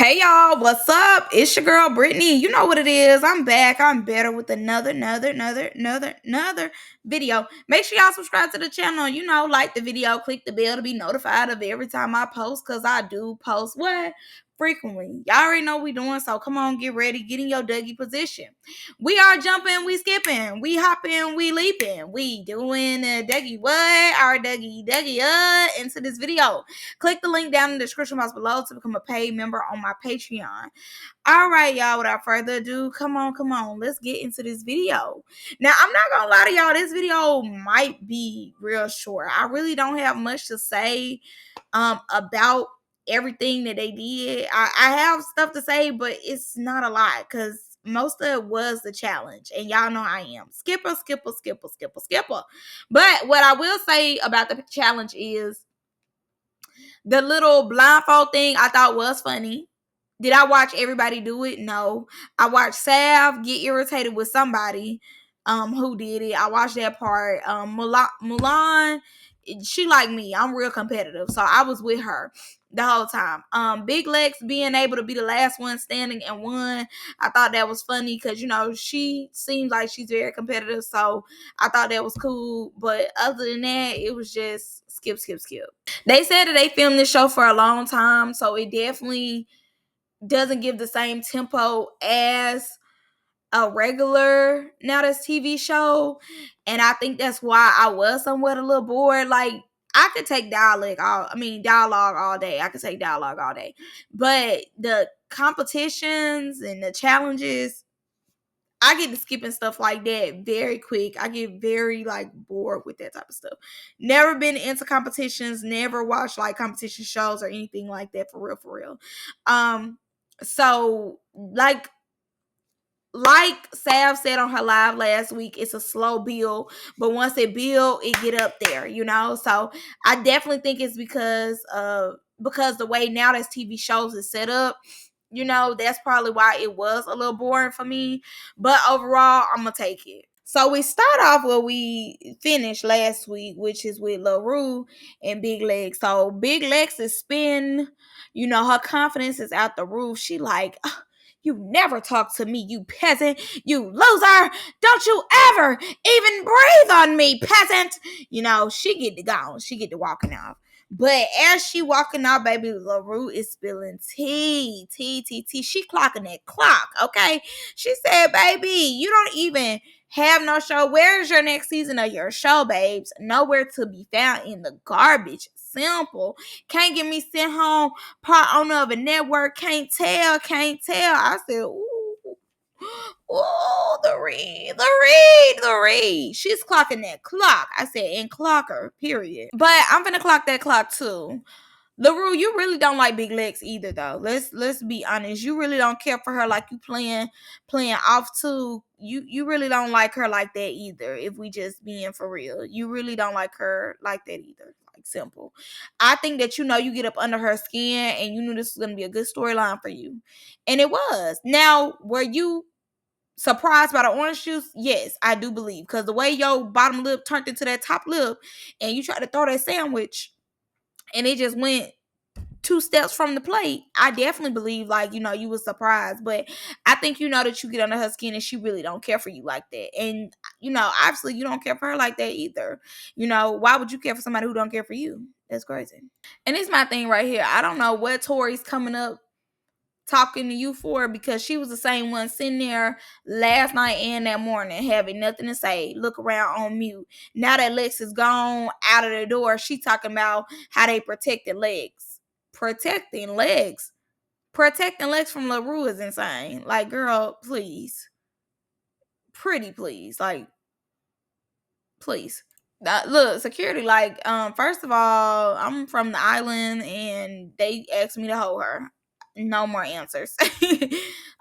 Hey y'all, what's up? It's your girl Brittany. You know what it is. I'm back. I'm better with another video. Make sure y'all subscribe to the channel. Like the video, click the bell to be notified of every time I post. Cause I do post what frequently. Y'all already know what we doing. So come on, get ready, get in your Dougie position. We are jumping, we skipping, we hopping, we leaping, we doing a Dougie what? Our Dougie into this video. Click the link down in the description box below to become a paid member on my Patreon. All right, y'all, without further ado, come on. Let's get into this video. Now, I'm not going to lie to y'all. This video might be real short. I really don't have much to say about everything that they did. I have stuff to say, but it's not a lot because most of it was the challenge. And y'all know I am. Skipper. But what I will say about the challenge is the little blindfold thing I thought was funny. Did I watch everybody do it? No. I watched Sav get irritated with somebody who did it. I watched that part. Mulan, she like me. I'm real competitive. So I was with her the whole time. Big Lex being able to be the last one standing and won. I thought that was funny because she seems like she's very competitive. So I thought that was cool. But other than that, it was just skip. They said that they filmed this show for a long time, so it definitely doesn't give the same tempo as a regular Now That's TV show. And I think that's why I was somewhat a little bored. Like, I could take dialogue all day. I could take dialogue all day. But the competitions and the challenges, I get to skipping stuff like that very quick. I get very bored with that type of stuff. Never been into competitions, never watched competition shows or anything like that for real. So like Sav said on her live last week, it's a slow build, but once it build, it get up there, So I definitely think it's because the way Now That's TV shows is set up. That's probably why it was a little boring for me. But overall, I'm gonna take it. So we start off where we finished last week, which is with Laroo and Big Legs. So Big Legs is spin. Her confidence is out the roof. She like, you never talk to me, you peasant, you loser. Don't you ever even breathe on me, peasant. She get to go. She get to walking off. But as she walking out, baby, Laroo is spilling tea. She clocking that clock, okay? She said, baby, you don't even have no show. Where's your next season of your show, babes? Nowhere to be found in the garbage. Simple. Can't get me sent home, part owner of a network. Can't tell. I said, ooh, the read. She's clocking that clock. I said, and clock her, period. But I'm gonna clock that clock too. Laroo, you really don't like Big Lex either, though. Let's be honest. You really don't care for her like you playing off too. You really don't like her like that either. If we just being for real, you really don't like her like that either. Like, simple. I think that you get up under her skin and you knew this was gonna be a good storyline for you, and it was. Now, were you surprised by the orange juice? Yes, I do believe, because the way your bottom lip turned into that top lip, and you tried to throw that sandwich and it just went 2 steps from the plate, I definitely believe you was surprised. But I think that you get under her skin and she really don't care for you like that. And obviously you don't care for her like that either. Why would you care for somebody who don't care for you? That's crazy. And it's my thing right here. I don't know what Tori's coming up talking to you for, because she was the same one sitting there last night and that morning having nothing to say, look around on mute. Now that Lex is gone out of the door, she talking about how they protected legs. Protecting legs from Laroo is insane. Like, girl, please, pretty please, like, please. Look, security, first of all, I'm from the island and they asked me to hold her. No more answers.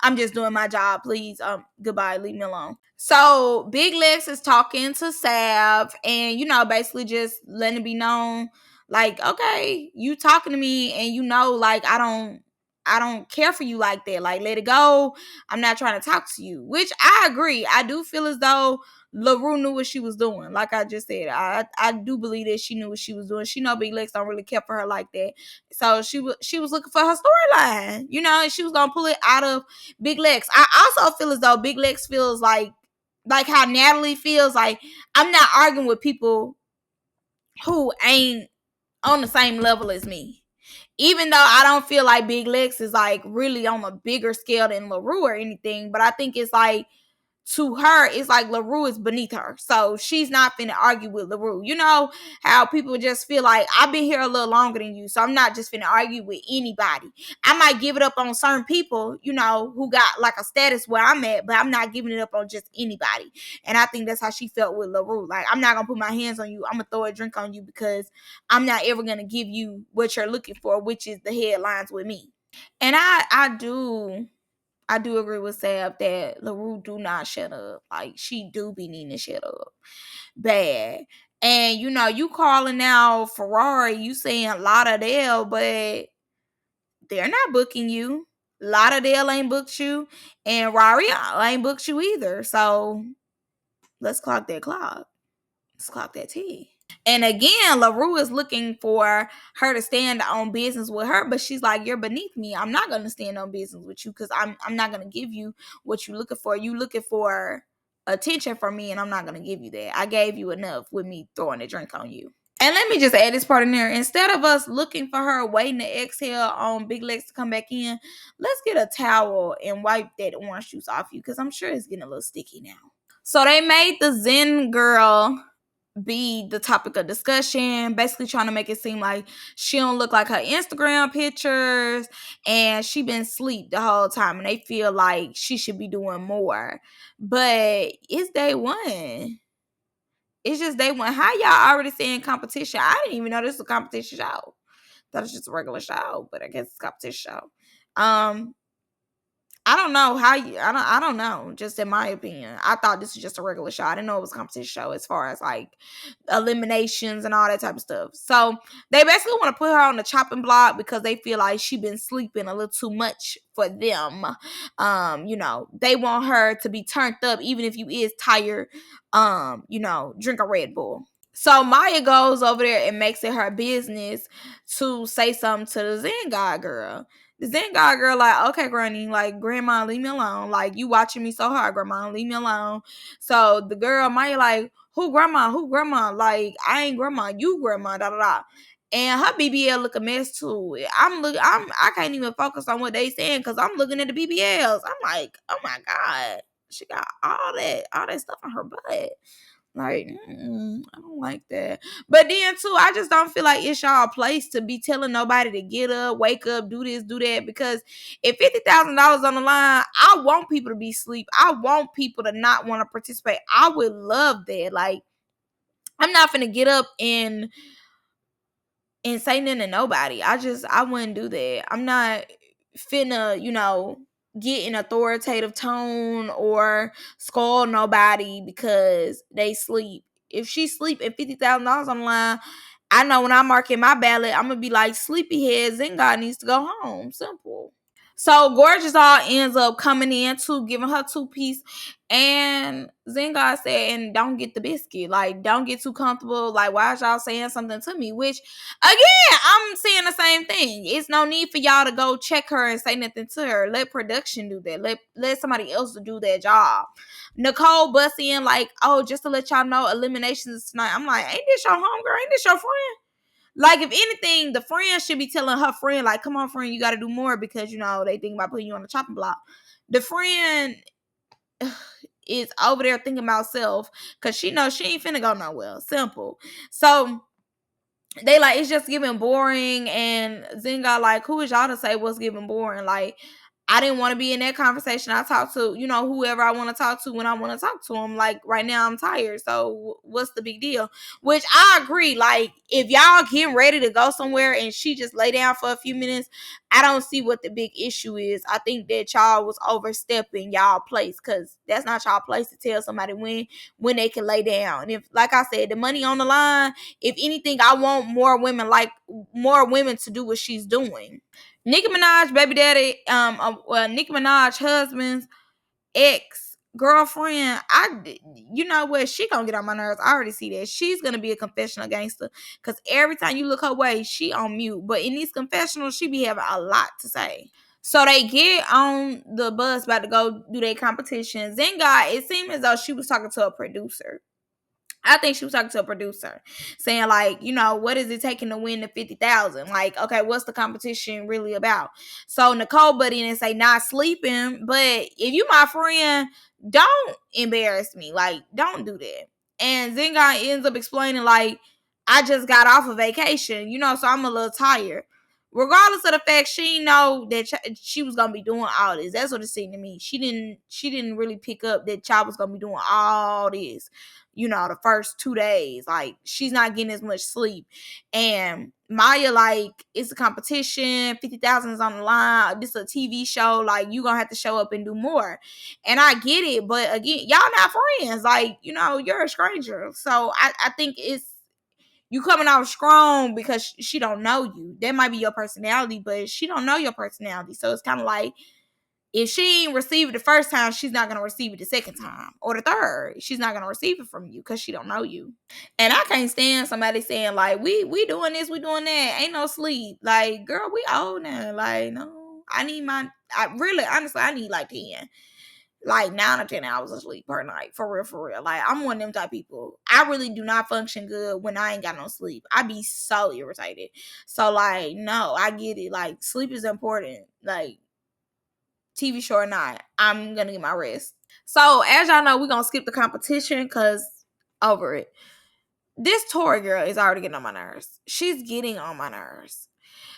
I'm just doing my job. Please, goodbye. Leave me alone. So Big Lex is talking to Sav and, basically just letting it be known, like, okay, you talking to me and I don't care for you like that. Like, let it go. I'm not trying to talk to you, which I agree. I do feel as though Laroo knew what she was doing. Like I just said, I do believe that she knew what she was doing. She know Big Lex don't really care for her like that, so she was looking for her storyline, and she was gonna pull it out of Big Lex. I also feel as though Big Lex feels like how Natalie feels. Like, I'm not arguing with people who ain't on the same level as me. Even though I don't feel like Big Lex is like really on a bigger scale than Laroo or anything, but I think it's like, to her, it's like Laroo is beneath her. So she's not finna argue with Laroo. You know how people just feel like, I've been here a little longer than you, so I'm not just finna argue with anybody. I might give it up on certain people, who got like a status where I'm at, but I'm not giving it up on just anybody. And I think that's how she felt with Laroo. Like, I'm not gonna put my hands on you. I'm gonna throw a drink on you because I'm not ever gonna give you what you're looking for, which is the headlines with me. And I do agree with Sab that Laroo do not shut up. Like, she do be needing to shut up bad. And you calling out Ferrari, you saying Lauderdale, but they're not booking you. Lauderdale ain't booked you, and Rari ain't booked you either. So let's clock that clock. Let's clock that T. And again, Laroo is looking for her to stand on business with her, but she's like, you're beneath me. I'm not going to stand on business with you because I'm not going to give you what you're looking for. You looking for attention from me, and I'm not going to give you that. I gave you enough with me throwing a drink on you. And let me just add this part in there. Instead of us looking for her, waiting to exhale on Big Lex to come back in, let's get a towel and wipe that orange juice off you, because I'm sure it's getting a little sticky now. So they made the Zen girl be the topic of discussion, basically trying to make it seem like she don't look like her Instagram pictures, and she been asleep the whole time, and they feel like she should be doing more. But it's day one. It's just day one. How y'all already saying competition? I didn't even know this was a competition show. Thought it was just a regular show, but I guess it's a competition show. I don't know how you. I don't know. Just in my opinion, I thought this was just a regular show. I didn't know it was a competition show as far as like eliminations and all that type of stuff. So they basically want to put her on the chopping block because they feel like she been sleeping a little too much for them. They want her to be turned up even if you is tired. Drink a Red Bull. So Maya goes over there and makes it her business to say something to the Zen God girl. The Zen God girl, like, okay, Granny, like, Grandma, leave me alone. Like, you watching me so hard, Grandma, leave me alone. So the girl, Maya, like, who Grandma? Who Grandma? Like, I ain't Grandma, you Grandma, da da da. And her BBL look a mess too. I can't even focus on what they saying because I'm looking at the BBLs. I'm like, oh my God, she got all that stuff on her butt. Like, I don't like that. But then too, I just don't feel like it's y'all place to be telling nobody to get up, wake up, do this, do that. Because if $50,000 on the line, I want people to be asleep. I want people to not want to participate. I would love that. Like, I'm not finna get up and say nothing to nobody. I wouldn't do that. I'm not finna, get an authoritative tone or scold nobody because they sleep. If she sleep and $50,000 on the line, I know when I mark in my ballot, I'm gonna be like, sleepyhead, Zen God needs to go home. Simple. So Gorgeous all ends up coming in too, giving her 2-piece. And Zen God said, and don't get the biscuit. Like, don't get too comfortable. Like, why is y'all saying something to me? Which, again, I'm saying the same thing. It's no need for y'all to go check her and say nothing to her. Let production do that. Let somebody else do their job. Nicole busts in like, oh, just to let y'all know, eliminations is tonight. I'm like, ain't this your homegirl? Ain't this your friend? Like, if anything, the friend should be telling her friend, like, come on, friend, you got to do more because, they think about putting you on the chopping block. The friend is over there thinking about self because she knows she ain't finna go nowhere. Simple. So they like, it's just giving boring. And Zen got like, who is y'all to say what's giving boring? Like, I didn't want to be in that conversation. I talk to, whoever I want to talk to when I want to talk to them. Like, right now I'm tired. So what's the big deal? Which I agree. Like, if y'all getting ready to go somewhere and she just lay down for a few minutes, I don't see what the big issue is. I think that y'all was overstepping y'all place because that's not y'all place to tell somebody when they can lay down. If, like I said, the money on the line, if anything, I want more women to do what she's doing. Nicki Minaj baby daddy, Nicki Minaj husband's ex girlfriend, you know what? She gonna get on my nerves. I already see that. She's gonna be a confessional gangster because every time you look her way, she on mute. But in these confessionals, she be having a lot to say. So they get on the bus about to go do their competition. Zen God, it seemed as though she was talking to a producer. I think she was talking to a producer, saying like, you know, what is it taking to win the 50,000? Like, okay, what's the competition really about? So Nicole buddy and say not sleeping, but if you my friend, don't embarrass me. Like, don't do that. And Zenga ends up explaining like, I just got off a vacation, you know, so I'm a little tired. Regardless of the fact she know that she was gonna be doing all this. That's what it seemed to me. She didn't really pick up that child was gonna be doing all this, you know, the first 2 days. Like, she's not getting as much sleep. And Maya, like, it's a competition, 50,000 is on the line. This is a TV show. Like, you gonna have to show up and do more. And I get it, but again, y'all not friends. Like, you know, you're a stranger. So I think it's you coming out strong because she don't know you. That might be your personality, but she don't know your personality. So it's kind of like, if she ain't receive it the first time, she's not gonna receive it the second time or the third. She's not gonna receive it from you because she don't know you. And I can't stand somebody saying like, we doing this, we doing that. Ain't no sleep. Like, girl, we old now. Like, no, I really, honestly, I need like 10. Like 9 or 10 hours of sleep per night. For real, for real. Like, I'm one of them type of people. I really do not function good when I ain't got no sleep. I be so irritated. So like, no, I get it. Like, sleep is important. Like, TV show or not, I'm gonna get my rest. So as y'all know, we're gonna skip the competition because over it. This Tori girl is already getting on my nerves. She's getting on my nerves.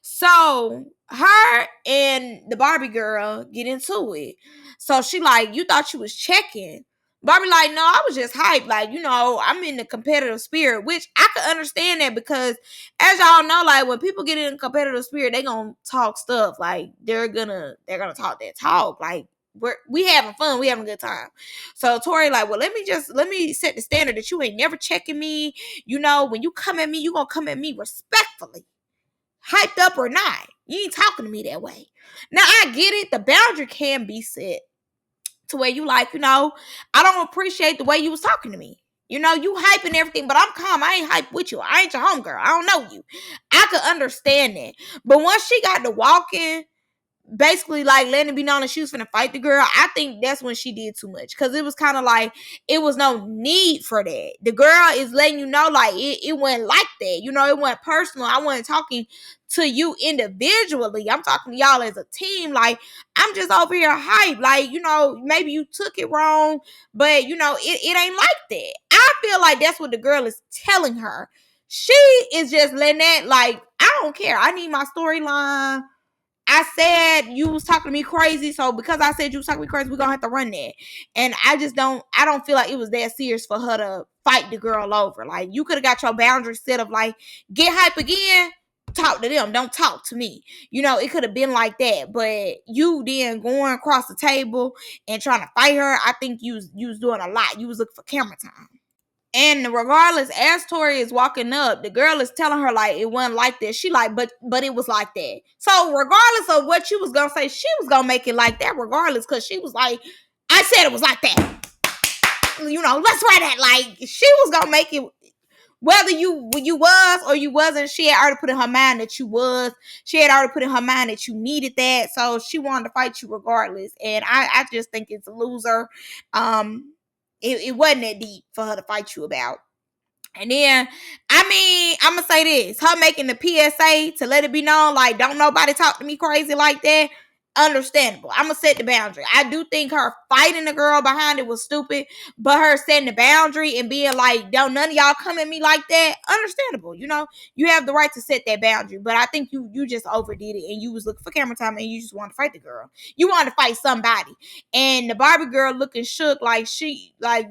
So her and the Barbie girl get into it. So she like, you thought you was checking. Barbie like, no, I was just hyped. Like, you know, I'm in the competitive spirit, which I could understand that because as y'all know, like when people get in competitive spirit, they gonna talk stuff. Like they're gonna talk that talk. Like we having fun, we having a good time. So Tori like, well, let me set the standard that you ain't never checking me. You know, when you come at me, you gonna come at me respectfully. Hyped up or not, you ain't talking to me that way. Now I get it. The boundary can be set to where you like, you know, I don't appreciate the way you was talking to me. You know, you hyping everything, but I'm calm. I ain't hype with you. I ain't your homegirl. I don't know you. I could understand that. But once she got to walking, basically like letting it be known that she was finna fight the girl, I think that's when she did too much. Cause it was kind of like it was no need for that. The girl is letting you know like it wasn't like that. You know, it wasn't personal. I wasn't talking to you individually. I'm talking to y'all as a team. Like, I'm just over here hype. Like, you know, maybe you took it wrong, but you know, it ain't like that. I feel like that's what the girl is telling her. She is just letting that like, I don't care. I need my storyline. I said you was talking to me crazy, so because I said you was talking to me crazy, we're gonna have to run that. And I don't feel like it was that serious for her to fight the girl over. Like, you could have got your boundaries set of like, get hype again, talk to them, don't talk to me. You know, it could have been like that. But you then going across the table and trying to fight her, I think you was doing a lot. You was looking for camera time. And regardless, as Tori is walking up, the girl is telling her like it wasn't like that. She like, but it was like that. So regardless of what you was gonna say, she was gonna make it like that regardless, because she was like, I said it was like that. You know, let's write that. Like, she was gonna make it whether you was or you wasn't. She had already put in her mind that you was. She had already put in her mind that you needed that. So she wanted to fight you regardless. And I just think it's a loser. It wasn't that deep for her to fight you about. And then, I mean, I'm going to say this. Her making the PSA to let it be known, like, don't nobody talk to me crazy like that. Understandable. I'm going to set the boundary. I do think her fighting the girl behind it was stupid, but her setting the boundary and being like, don't none of y'all come at me like that, understandable. You know, you have the right to set that boundary, but I think you just overdid it and you was looking for camera time and you just wanted to fight the girl. You wanted to fight somebody. And the Barbie girl looking shook like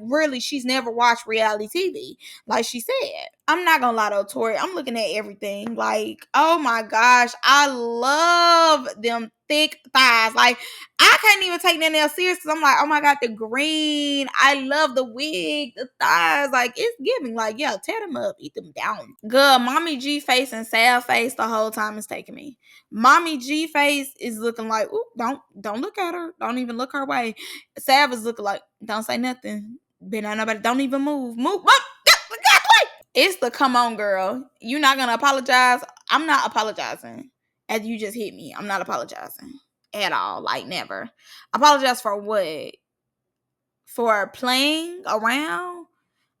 really, she's never watched reality TV, like she said. I'm not gonna lie though, Tori. I'm looking at everything. Like, oh my gosh, I love them thick thighs. Like, I can't even take that else serious because I'm like, oh my god, the green. I love the wig, the thighs. Like, it's giving. Like, yeah, tear them up, eat them down. Good. Mommy G face and sad face the whole time is taking me. Mommy G face is looking like, ooh, don't look at her. Don't even look her way. Sav is looking like, don't say nothing. Been on nobody. Don't even move. Move. It's the come on, girl. You're not gonna apologize. I'm not apologizing. As you just hit me, I'm not apologizing at all. Like never. Apologize for what? For playing around?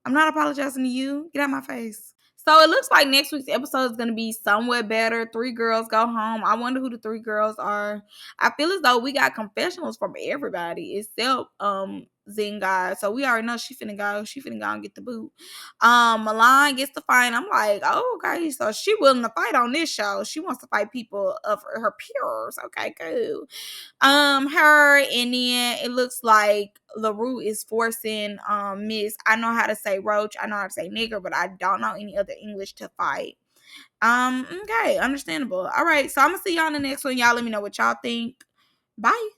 I'm not apologizing to you. Get out of my face. So it looks like next week's episode is going to be somewhat better. 3 girls go home. I wonder who the 3 girls are. I feel as though we got confessionals from everybody except Zen God. So we already know she finna go. She finna go and get the boot. Milan gets to fight. I'm like, oh, okay. So she willing to fight on this show. She wants to fight people of her peers. Okay, cool. Her, and then it looks like Laroo is forcing Miss, I know how to say roach, I know how to say nigger, but I don't know any other English to fight. Okay, understandable. All right, so I'm gonna see y'all in the next one. Y'all let me know what y'all think. Bye.